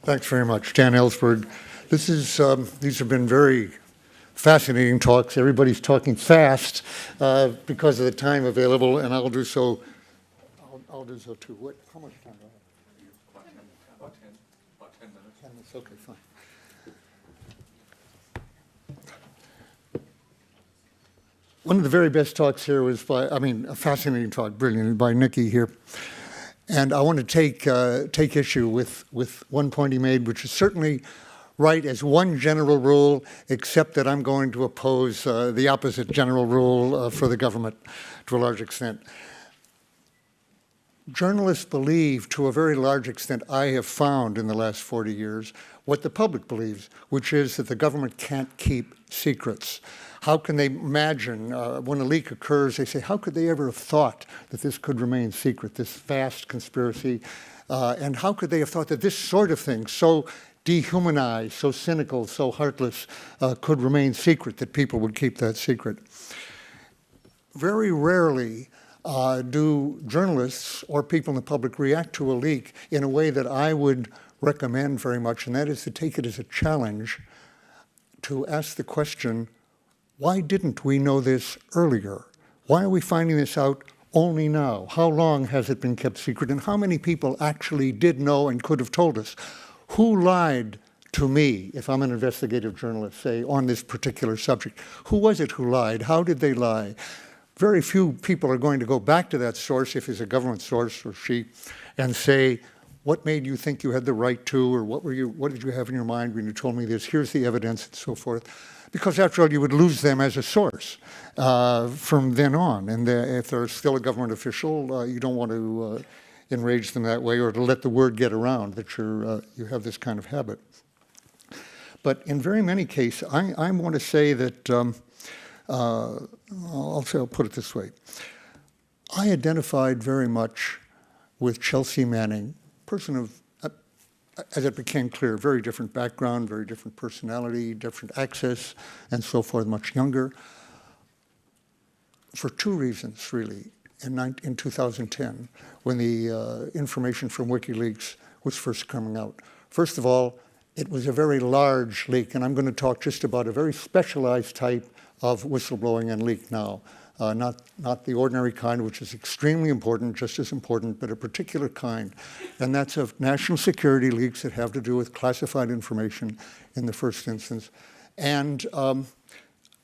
Thanks very much, Dan Ellsberg. These have been very fascinating talks. Everybody's talking fast because of the time available, and I'll do so. I'll do so too. How much time do I have? About 10 minutes. 10 minutes. Okay, fine. One of the very best talks here was a fascinating talk, brilliant, by Nikki here. And I want to take issue with one point he made, which is certainly right as one general rule, except that I'm going to oppose the opposite general rule for the government to a large extent. Journalists believe, to a very large extent, I have found in the last 40 years, what the public believes, which is that the government can't keep secrets. How can they imagine, when a leak occurs, they say, how could they ever have thought that this could remain secret, this vast conspiracy? And how could they have thought that this sort of thing, so dehumanized, so cynical, so heartless, could remain secret, that people would keep that secret? Very rarely do journalists or people in the public react to a leak in a way that I would recommend very much, and that is to take it as a challenge to ask the question, why didn't we know this earlier? Why are we finding this out only now? How long has it been kept secret? And how many people actually did know and could have told us? Who lied to me, if I'm an investigative journalist, say, on this particular subject? Who was it who lied? How did they lie? Very few people are going to go back to that source, if it's a government source or she, and say, what made you think you had the right to, or what did you have in your mind when you told me this? Here's the evidence, and so forth. Because after all, you would lose them as a source from then on. And if they're still a government official, you don't want to enrage them that way, or to let the word get around that you have this kind of habit. But in very many cases, I want to say that, I'll put it this way. I identified very much with Chelsea Manning, person of, as it became clear, very different background, very different personality, different access, and so forth, much younger, for two reasons, really, in 2010, when the information from WikiLeaks was first coming out. First of all, it was a very large leak, and I'm going to talk just about a very specialized type of whistleblowing and leak now. Not the ordinary kind, which is extremely important, just as important, but a particular kind. And that's of national security leaks that have to do with classified information in the first instance, and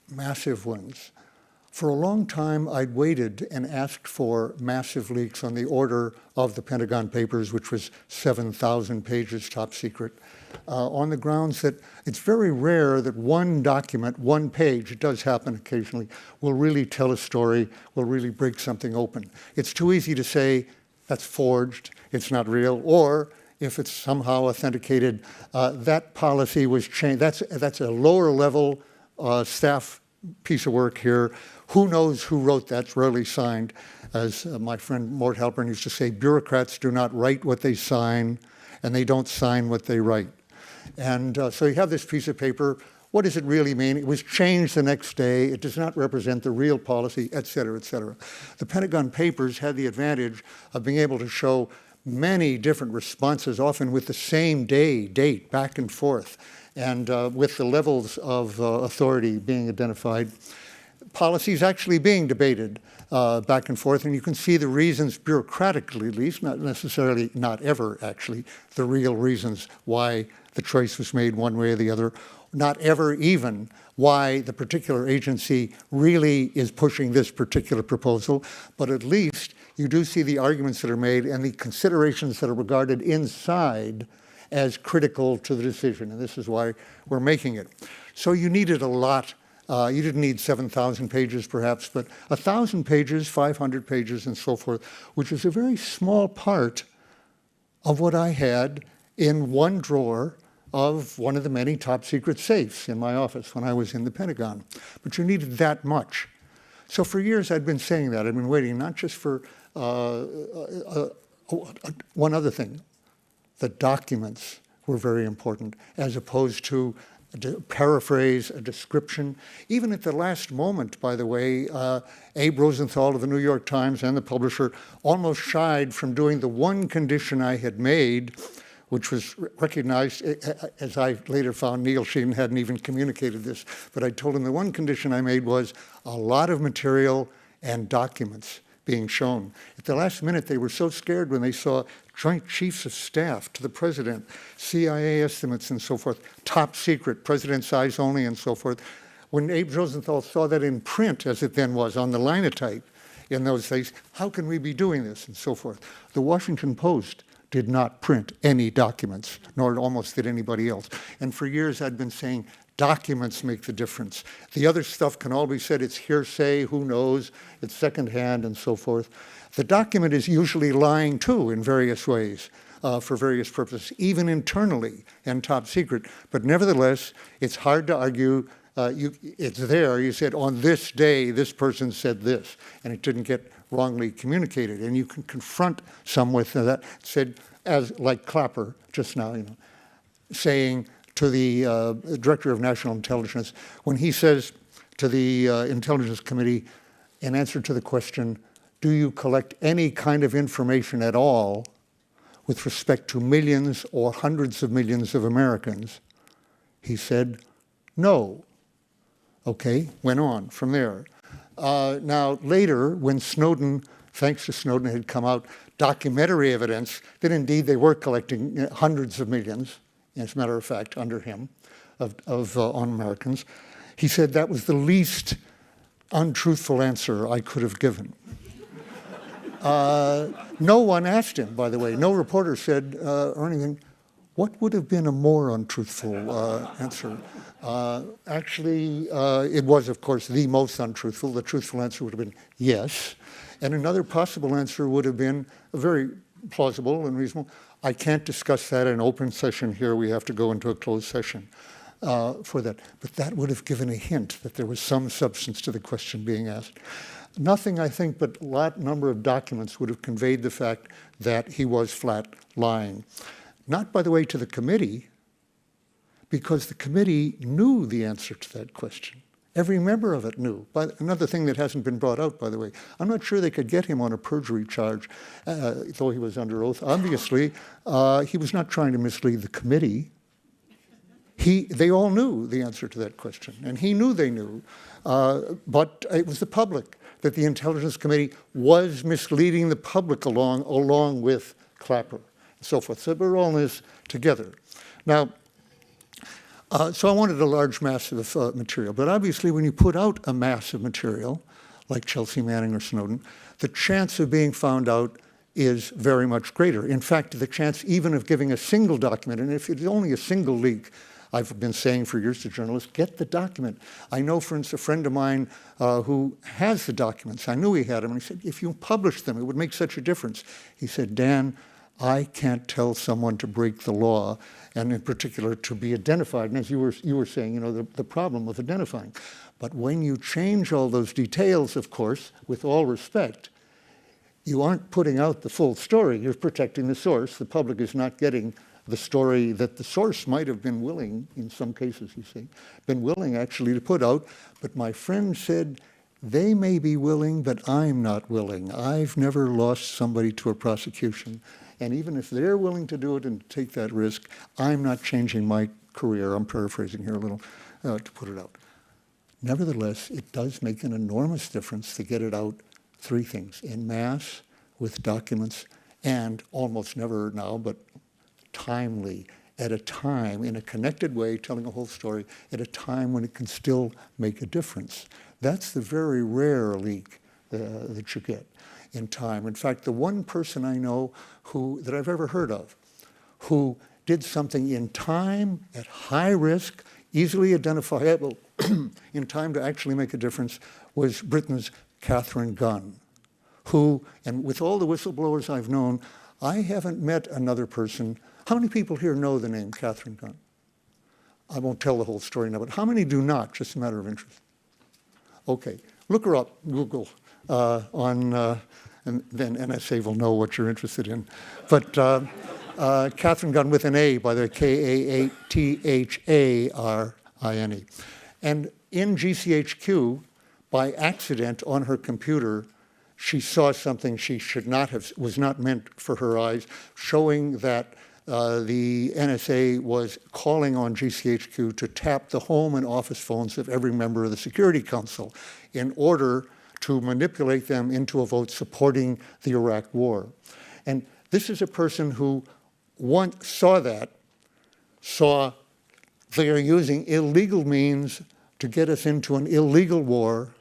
massive ones. For a long time, I'd waited and asked for massive leaks on the order of the Pentagon Papers, which was 7,000 pages top secret, on the grounds that it's very rare that one document, one page, it does happen occasionally, will really tell a story, will really break something open. It's too easy to say that's forged, it's not real, or if it's somehow authenticated, that policy was changed. That's a lower level staff piece of work here. Who knows who wrote that? It's rarely signed. As my friend Mort Halpern used to say, bureaucrats do not write what they sign, and they don't sign what they write. And so you have this piece of paper. What does it really mean? It was changed the next day. It does not represent the real policy, et cetera, et cetera. The Pentagon Papers had the advantage of being able to show many different responses, often with the same date, back and forth, and with the levels of authority being identified. Policies actually being debated back and forth, and you can see the reasons, bureaucratically at least, not necessarily, not ever actually, the real reasons why the choice was made one way or the other, not ever even why the particular agency really is pushing this particular proposal, but at least you do see the arguments that are made and the considerations that are regarded inside as critical to the decision, and this is why we're making it. So you needed a lot. You didn't need 7,000 pages perhaps, but 1,000 pages, 500 pages, and so forth, which is a very small part of what I had in one drawer of one of the many top secret safes in my office when I was in the Pentagon. But you needed that much. So for years I'd been saying that. I'd been waiting not just for one other thing. The documents were very important, as opposed to paraphrase, a description. Even at the last moment, by the way, Abe Rosenthal of the New York Times and the publisher almost shied from doing the one condition I had made, which was recognized, as I later found, Neil Sheehan hadn't even communicated this, but I told him the one condition I made was a lot of material and documents being shown. At the last minute, they were so scared when they saw Joint Chiefs of Staff to the President, CIA estimates and so forth, top secret, President's eyes only and so forth. When Abe Rosenthal saw that in print, as it then was, on the linotype in those days, how can we be doing this and so forth? The Washington Post did not print any documents, nor almost did anybody else. And for years I'd been saying, documents make the difference. The other stuff can all be said, it's hearsay, who knows, it's secondhand and so forth. The document is usually lying too in various ways for various purposes, even internally and top secret. But nevertheless, it's hard to argue. It's there. You said, on this day, this person said this, and it didn't get wrongly communicated. And you can confront some with that, said, as like Clapper just now, saying to the Director of National Intelligence, when he says to the Intelligence Committee, in answer to the question, do you collect any kind of information at all with respect to millions or hundreds of millions of Americans? He said, no. Okay, went on from there. Now, later, when Snowden, thanks to Snowden, had come out, documentary evidence that indeed they were collecting hundreds of millions, as a matter of fact, under him, on Americans, he said that was the least untruthful answer I could have given. No one asked him, by the way. No reporter said or anything, what would have been a more untruthful answer? Actually, it was, of course, the most untruthful. The truthful answer would have been yes. And another possible answer would have been very plausible and reasonable. I can't discuss that in an open session here. We have to go into a closed session for that. But that would have given a hint that there was some substance to the question being asked. Nothing, I think, but a large number of documents would have conveyed the fact that he was flat lying. Not, by the way, to the committee, because the committee knew the answer to that question. Every member of it knew. But another thing that hasn't been brought out, by the way, I'm not sure they could get him on a perjury charge, though he was under oath. Obviously, he was not trying to mislead the committee. They all knew the answer to that question, and he knew they knew. But it was the public that the Intelligence Committee was misleading the public along with Clapper and so forth. So we're all in this together. Now, so I wanted a large mass of material. But obviously, when you put out a mass of material, like Chelsea Manning or Snowden, the chance of being found out is very much greater. In fact, the chance even of giving a single document, and if it's only a single leak, I've been saying for years to journalists, get the document. I know, for instance, a friend of mine who has the documents. I knew he had them, and he said, if you publish them, it would make such a difference. He said, Dan, I can't tell someone to break the law, and in particular to be identified. And as you were saying, the problem with identifying. But when you change all those details, of course, with all respect, you aren't putting out the full story. You're protecting the source. The public is not getting the story that the source might have been willing, in some cases, you see, been willing actually to put out. But my friend said, they may be willing, but I'm not willing. I've never lost somebody to a prosecution. And even if they're willing to do it and take that risk, I'm not changing my career. I'm paraphrasing here a little to put it out. Nevertheless, it does make an enormous difference to get it out, three things, en masse, with documents, and almost never now, but timely, at a time, in a connected way, telling a whole story, at a time when it can still make a difference. That's the very rare leak that you get in time. In fact, the one person I know that I've ever heard of who did something in time, at high risk, easily identifiable, in time to actually make a difference, was Britain's Catherine Gunn, who, and with all the whistleblowers I've known, I haven't met another person. How many people here know the name Catherine Gunn? I won't tell the whole story now, but how many do not, just a matter of interest? Okay, look her up, Google, and then NSA will know what you're interested in. But Catherine Gunn with an A, by the way, Katharine. And in GCHQ, by accident on her computer, she saw something she should not have, was not meant for her eyes, showing that the NSA was calling on GCHQ to tap the home and office phones of every member of the Security Council in order to manipulate them into a vote supporting the Iraq War. And this is a person who once saw they are using illegal means to get us into an illegal war.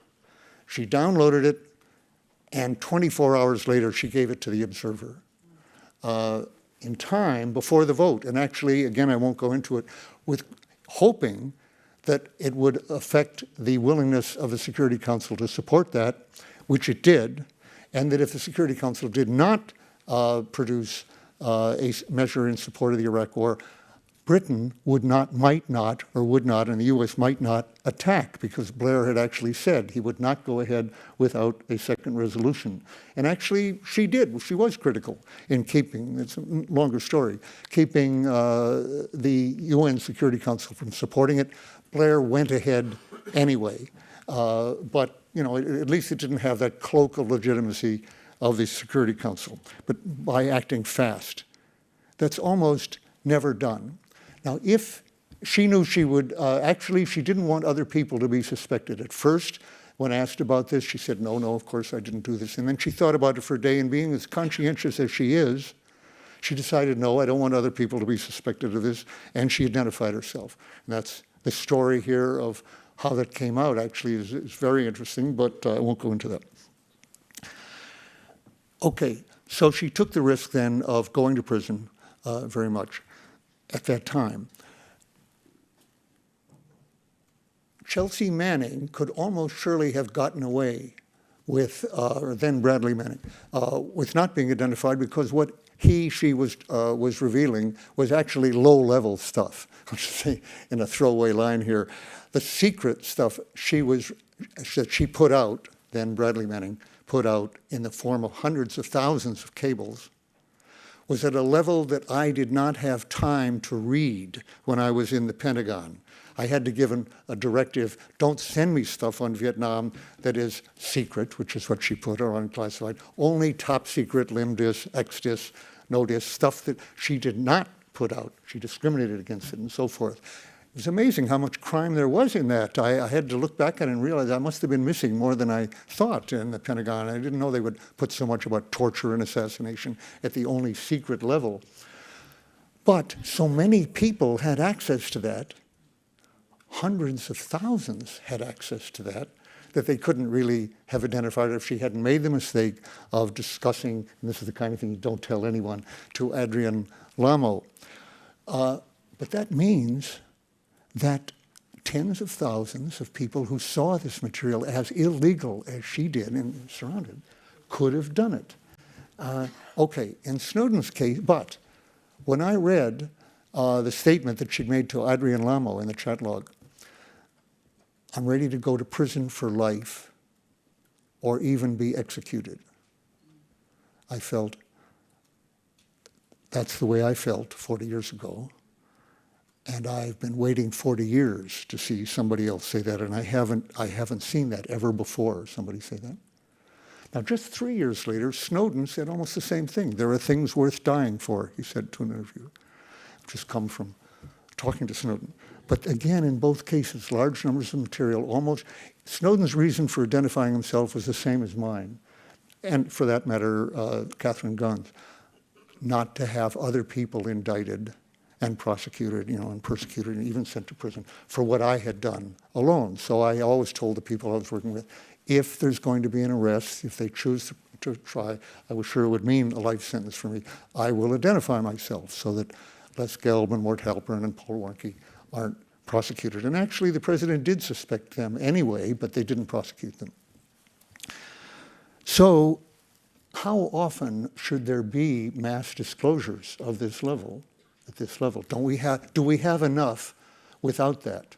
She downloaded it, and 24 hours later, she gave it to the Observer in time before the vote. And actually, again, I won't go into it, with hoping that it would affect the willingness of the Security Council to support that, which it did, and that if the Security Council did not produce a measure in support of the Iraq War, Britain might not, and the US might not attack, because Blair had actually said he would not go ahead without a second resolution. And actually, she did. She was critical in keeping, it's a longer story, keeping the UN Security Council from supporting it. Blair went ahead anyway, but at least it didn't have that cloak of legitimacy of the Security Council, but by acting fast. That's almost never done. Now, if she knew she would, actually, she didn't want other people to be suspected. At first, when asked about this, she said, no, of course I didn't do this. And then she thought about it for a day, and being as conscientious as she is, she decided, no, I don't want other people to be suspected of this, and she identified herself. And that's the story here of how that came out, actually, is very interesting, but I won't go into that. Okay, so she took the risk then of going to prison very much at that time. Chelsea Manning could almost surely have gotten away with, or then Bradley Manning, with not being identified, because what she was revealing was actually low-level stuff. I'll just say in a throwaway line here, the secret stuff that she put out, then Bradley Manning put out in the form of hundreds of thousands of cables, was at a level that I did not have time to read when I was in the Pentagon. I had to give a directive, don't send me stuff on Vietnam that is secret, which is what she put, or unclassified, only top secret, LIMDIS, XDIS, NODIS, stuff that she did not put out. She discriminated against it and so forth. It was amazing how much crime there was in that. I had to look back at it and realize I must have been missing more than I thought in the Pentagon. I didn't know they would put so much about torture and assassination at the only secret level. But so many people had access to that, hundreds of thousands had access to that they couldn't really have identified it if she hadn't made the mistake of discussing, and this is the kind of thing you don't tell anyone, to Adrian Lamo. But that means that tens of thousands of people who saw this material as illegal as she did and surrounded could have done it. Okay, in Snowden's case, but when I read the statement that she'd made to Adrian Lamo in the chat log, I'm ready to go to prison for life or even be executed. I felt, that's the way I felt 40 years ago. And I've been waiting 40 years to see somebody else say that, and I haven't seen that ever before, somebody say that. Now, just 3 years later, Snowden said almost the same thing. There are things worth dying for, he said to an interviewer. I've just come from talking to Snowden. But again, in both cases, large numbers of material, almost, Snowden's reason for identifying himself was the same as mine. And for that matter, Catherine Gunn's, not to have other people indicted and prosecuted, and persecuted and even sent to prison for what I had done alone. So I always told the people I was working with, if there's going to be an arrest, if they choose to try, I was sure it would mean a life sentence for me, I will identify myself so that Les Gelb and Mort Halpern and Paul Warnke aren't prosecuted. And actually, the president did suspect them anyway, but they didn't prosecute them. So how often should there be mass disclosures of this level, at this level? Do we have enough without that?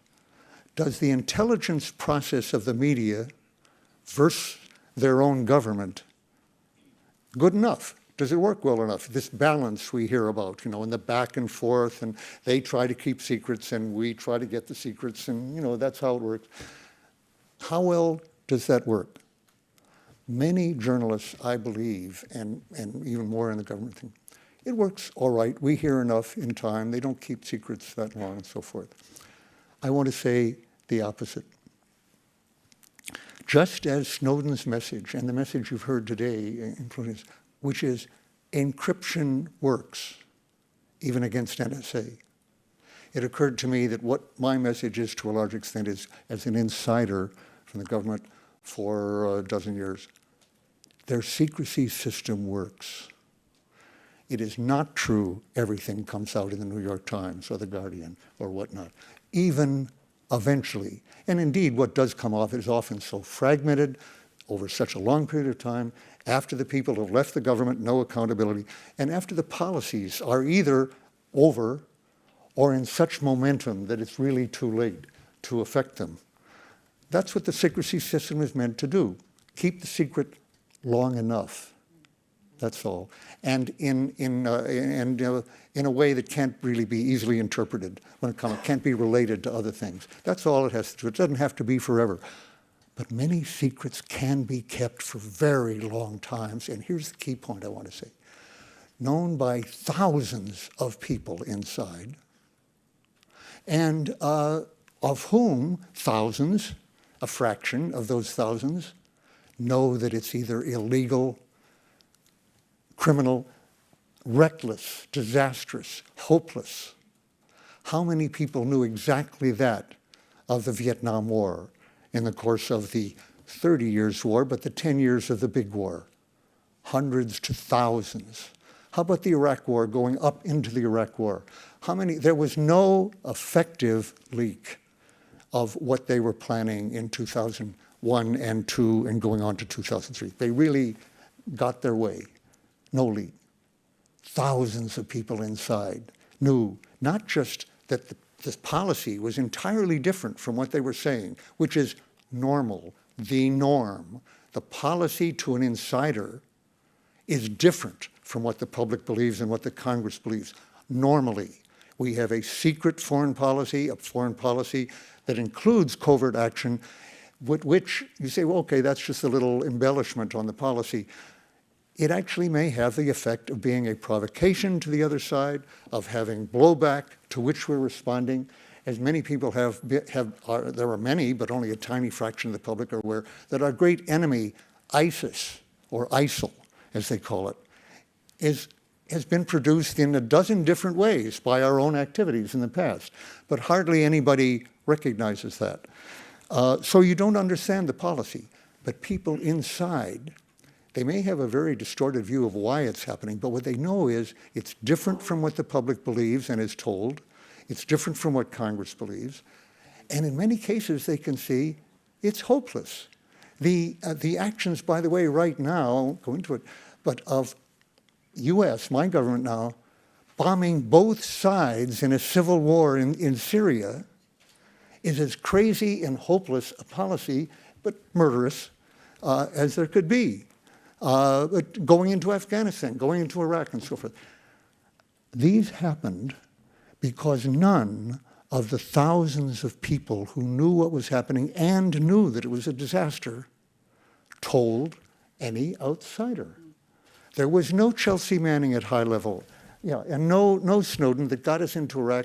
Does the intelligence process of the media versus their own government good enough? Does it work well enough? This balance we hear about, in the back and forth, and they try to keep secrets and we try to get the secrets, and that's how it works. How well does that work? Many journalists, I believe, and even more in the government thing, It works all right. We hear enough in time. They don't keep secrets that long and so forth. I want to say the opposite. Just as Snowden's message, and the message you've heard today, which is encryption works, even against NSA. It occurred to me that what my message is to a large extent is, as an insider from the government for a dozen years, their secrecy system works. It is not true everything comes out in the New York Times or the Guardian or whatnot, even eventually. And indeed, what does come off is often so fragmented over such a long period of time, after the people have left the government, no accountability, and after the policies are either over or in such momentum that it's really too late to affect them. That's what the secrecy system is meant to do. Keep the secret long enough. That's all. And in a way that can't really be easily interpreted when it can't be related to other things. That's all it has to do. It doesn't have to be forever. But many secrets can be kept for very long times. And here's the key point I want to say. Known by thousands of people inside, and of whom thousands, a fraction of those thousands, know that it's either illegal, criminal, reckless, disastrous, hopeless. How many people knew exactly that of the Vietnam War in the course of the 30 years war, but the 10 years of the big war? Hundreds to thousands. How about the Iraq War, going up into the Iraq War? How many? There was no effective leak of what they were planning in 2001 and 2 and going on to 2003. They really got their way. No leak. Thousands of people inside knew not just that this policy was entirely different from what they were saying, which is normal, the norm. The policy to an insider is different from what the public believes and what the Congress believes. Normally, we have a secret foreign policy, a foreign policy that includes covert action, with which you say, well, okay, that's just a little embellishment on the policy. It actually may have the effect of being a provocation to the other side, of having blowback to which we're responding. As many people there are many, but only a tiny fraction of the public are aware, that our great enemy, ISIS, or ISIL, as they call it, has been produced in a dozen different ways by our own activities in the past. But hardly anybody recognizes that. So you don't understand the policy. But people inside, they may have a very distorted view of why it's happening, but what they know is it's different from what the public believes and is told. It's different from what Congress believes. And in many cases, they can see it's hopeless. The actions, by the way, right now, I won't go into it, but of US, my government now, bombing both sides in a civil war in Syria is as crazy and hopeless a policy, but murderous, as there could be. But going into Afghanistan, going into Iraq, and so forth. These happened because none of the thousands of people who knew what was happening and knew that it was a disaster told any outsider. There was no Chelsea Manning at high level, and no Snowden that got us into Iraq,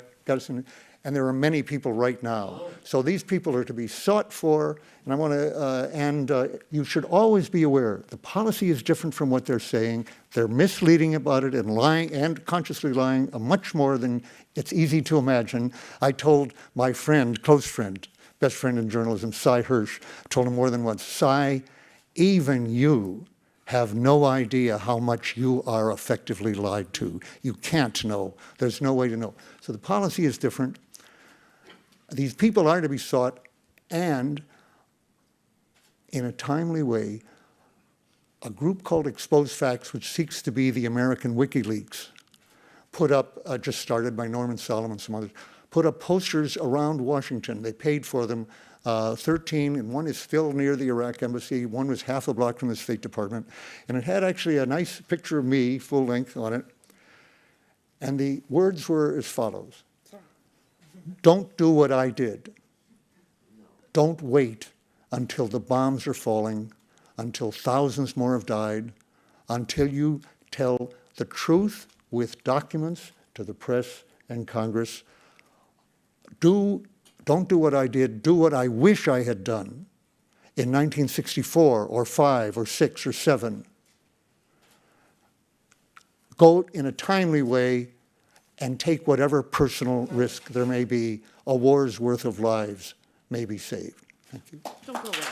and there are many people right now. So these people are to be sought for, and I want to, you should always be aware, the policy is different from what they're saying. They're misleading about it and lying, and consciously lying, much more than it's easy to imagine. I told my friend, close friend, best friend in journalism, Cy Hirsch, told him more than once, Cy, even you have no idea how much you are effectively lied to. You can't know. There's no way to know. So the policy is different. These people are to be sought, and in a timely way, a group called Exposed Facts, which seeks to be the American WikiLeaks, put up, just started by Norman Solomon and some others, put up posters around Washington. They paid for them, 13, and one is still near the Iraq embassy. One was half a block from the State Department. And it had actually a nice picture of me, full length on it. And the words were as follows. Don't do what I did. Don't wait until the bombs are falling, until thousands more have died, until you tell the truth with documents to the press and Congress. Don't do what I did, do what I wish I had done in 1964 or 5 or 6 or 7. Go in a timely way and take whatever personal risk there may be. A war's worth of lives may be saved. Thank you. Don't go away.